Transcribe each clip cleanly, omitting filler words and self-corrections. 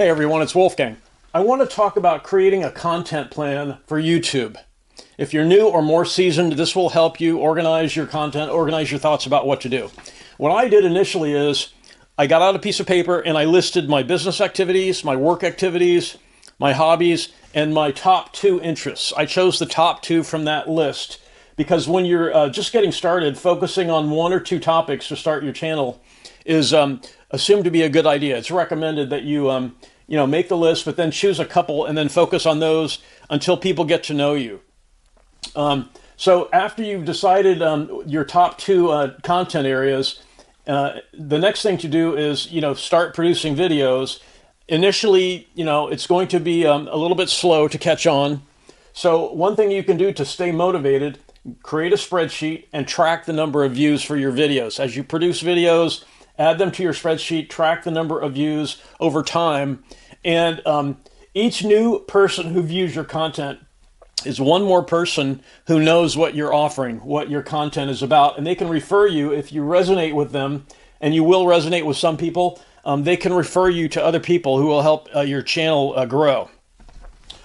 Hey everyone, it's Wolfgang. I want to talk about creating a content plan for YouTube. If you're new or more seasoned, this will help you organize your content, organize your thoughts about what to do. What I did initially is I got out a piece of paper and I listed my business activities, my work activities, my hobbies, and my top 2 interests. I chose the top 2 from that list because when you're just getting started, focusing on 1 or 2 topics to start your channel is assumed to be a good idea. It's recommended that you make the list, but then choose a couple and then focus on those until people get to know you. So after you've decided your top 2 content areas, the next thing to do is start producing videos. Initially, it's going to be a little bit slow to catch on. So one thing you can do to stay motivated, create a spreadsheet and track the number of views for your videos. As you produce videos, add them to your spreadsheet, track the number of views over time, and each new person who views your content is one more person who knows what you're offering, what your content is about, and they can refer you if you resonate with them, and you will resonate with some people. They can refer you to other people who will help your channel grow.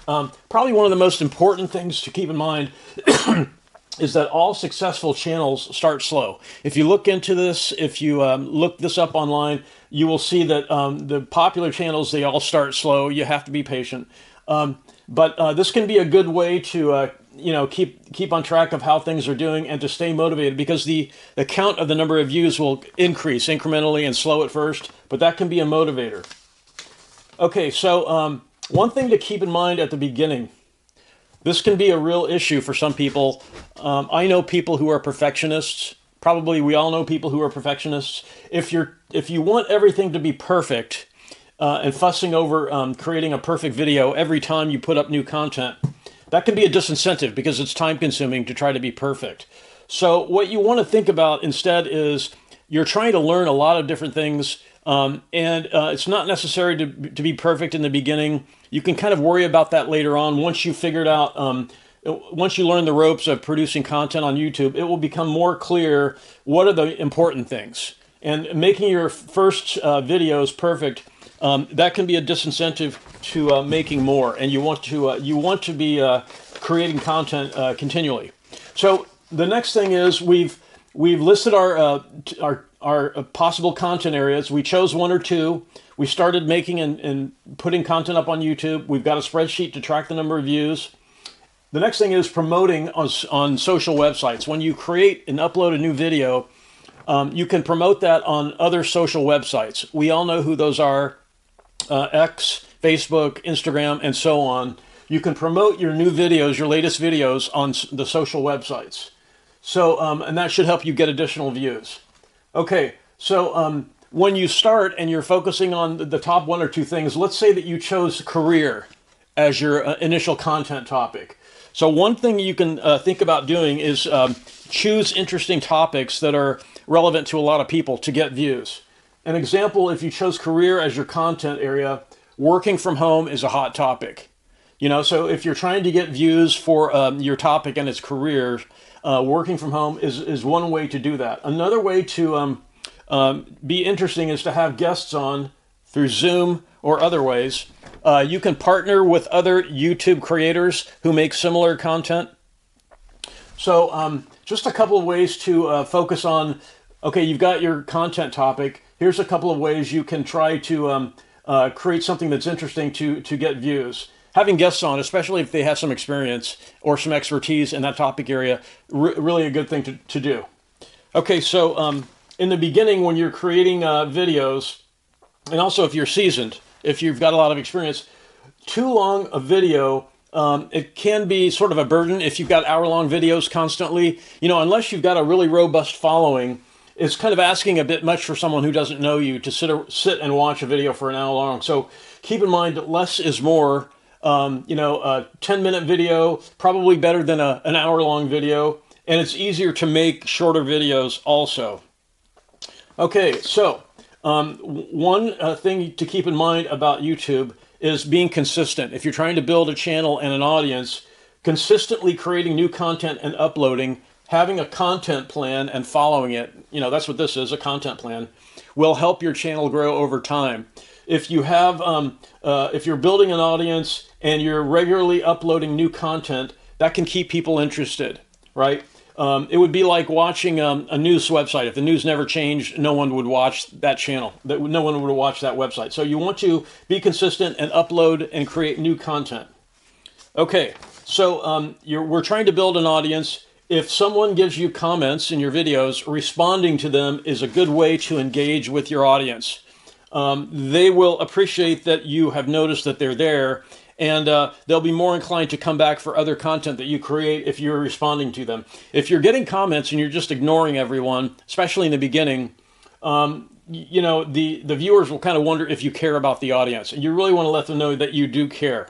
Probably one of the most important things to keep in mind is that all successful channels start slow. If you look into this, if you look this up online, you will see that the popular channels, they all start slow. You have to be patient. But this can be a good way to keep on track of how things are doing and to stay motivated, because the count of the number of views will increase incrementally and slow at first, but that can be a motivator. Okay, so one thing to keep in mind at the beginning, this can be a real issue for some people. I know people who are perfectionists. Probably we all know people who are perfectionists. If you want everything to be perfect and fussing over creating a perfect video every time you put up new content, that can be a disincentive because it's time consuming to try to be perfect. So what you want to think about instead is you're trying to learn a lot of different things, and it's not necessary to be perfect in the beginning. You can kind of worry about that later on. Once you figured out, once you learn the ropes of producing content on YouTube, it will become more clear what are the important things. And making your first videos perfect, that can be a disincentive to making more. And you want to be creating content continually. So the next thing is we've listed our possible content areas. We chose 1 or 2. We started making and putting content up on YouTube. We've got a spreadsheet to track the number of views. The next thing is promoting on social websites. When you create and upload a new video, you can promote that on other social websites. We all know who those are: X, Facebook, Instagram, and so on. You can promote your new videos, your latest videos, on the social websites. So, and that should help you get additional views. Okay, so when you start and you're focusing on the top 1 or 2 things, let's say that you chose career as your initial content topic. So one thing you can think about doing is choose interesting topics that are relevant to a lot of people to get views. An example, if you chose career as your content area, working from home is a hot topic. So if you're trying to get views for your topic and its career, working from home is one way to do that. Another way to be interesting is to have guests on through Zoom or other ways. You can partner with other YouTube creators who make similar content. So just a couple of ways to focus on, okay, you've got your content topic. Here's a couple of ways you can try to create something that's interesting to get views. Having guests on, especially if they have some experience or some expertise in that topic area, really a good thing to do. Okay, so in the beginning when you're creating videos, and also if you're seasoned, if you've got a lot of experience, too long a video, it can be sort of a burden if you've got hour-long videos constantly. Unless you've got a really robust following, it's kind of asking a bit much for someone who doesn't know you to sit and watch a video for an hour long. So keep in mind that less is more. A 10-minute video, probably better than an hour-long video, and it's easier to make shorter videos also. Okay, so one thing to keep in mind about YouTube is being consistent. If you're trying to build a channel and an audience, consistently creating new content and uploading, having a content plan and following it, that's what this is, a content plan, will help your channel grow over time. if you have, if you're building an audience and you're regularly uploading new content, that can keep people interested, right? It would be like watching a news website. If the news never changed, no one would watch that channel. No one would watch that website. So you want to be consistent and upload and create new content. Okay, so we're trying to build an audience. If someone gives you comments in your videos, responding to them is a good way to engage with your audience. They will appreciate that you have noticed that they're there, and they'll be more inclined to come back for other content that you create if you're responding to them. If you're getting comments and you're just ignoring everyone, especially in the beginning, you know, the viewers will kind of wonder if you care about the audience, and you really want to let them know that you do care.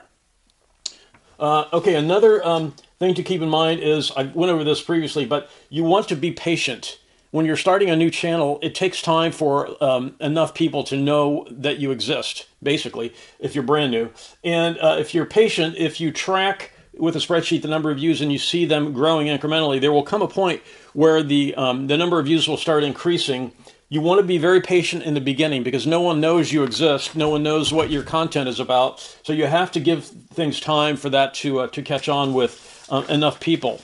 Okay, another thing to keep in mind is, I went over this previously, but you want to be patient. When you're starting a new channel, it takes time for enough people to know that you exist, basically, if you're brand new. And if you're patient, if you track with a spreadsheet the number of views and you see them growing incrementally, there will come a point where the number of views will start increasing. You want to be very patient in the beginning because no one knows you exist. No one knows what your content is about. So you have to give things time for that to catch on with enough people.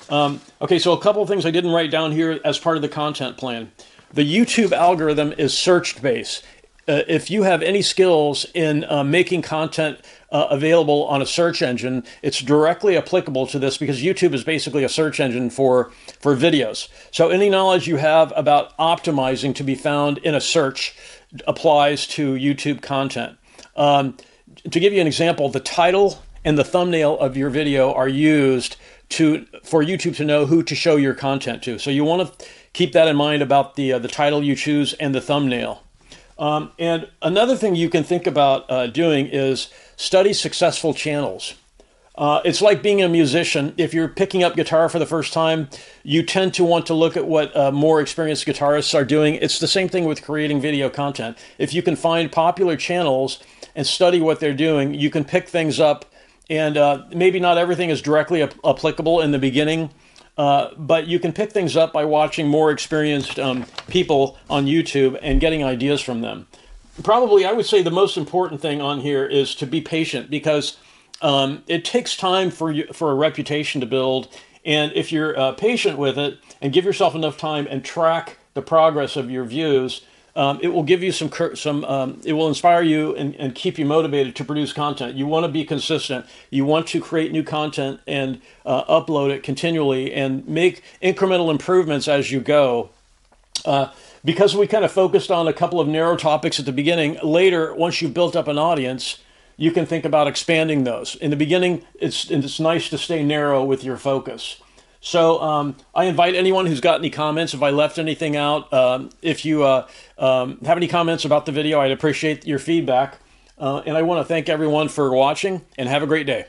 Okay, so a couple of things I didn't write down here as part of the content plan. The YouTube algorithm is search-based. If you have any skills in making content available on a search engine, it's directly applicable to this because YouTube is basically a search engine for videos. So any knowledge you have about optimizing to be found in a search applies to YouTube content. To give you an example, the title and the thumbnail of your video are used for YouTube to know who to show your content to. So you want to keep that in mind about the title you choose and the thumbnail. And another thing you can think about doing is study successful channels. It's like being a musician. If you're picking up guitar for the first time, you tend to want to look at what more experienced guitarists are doing. It's the same thing with creating video content. If you can find popular channels and study what they're doing, you can pick things up. And maybe not everything is directly applicable in the beginning, but you can pick things up by watching more experienced people on YouTube and getting ideas from them. Probably, I would say the most important thing on here is to be patient because it takes time for a reputation to build. And if you're patient with it and give yourself enough time and track the progress of your views, it will give you it will inspire you and keep you motivated to produce content. You want to be consistent. You want to create new content and upload it continually and make incremental improvements as you go. Because we kind of focused on a couple of narrow topics at the beginning, later, once you've built up an audience, you can think about expanding those. In the beginning, it's nice to stay narrow with your focus. So I invite anyone who's got any comments, if I left anything out, if you have any comments about the video, I'd appreciate your feedback. And I want to thank everyone for watching and have a great day.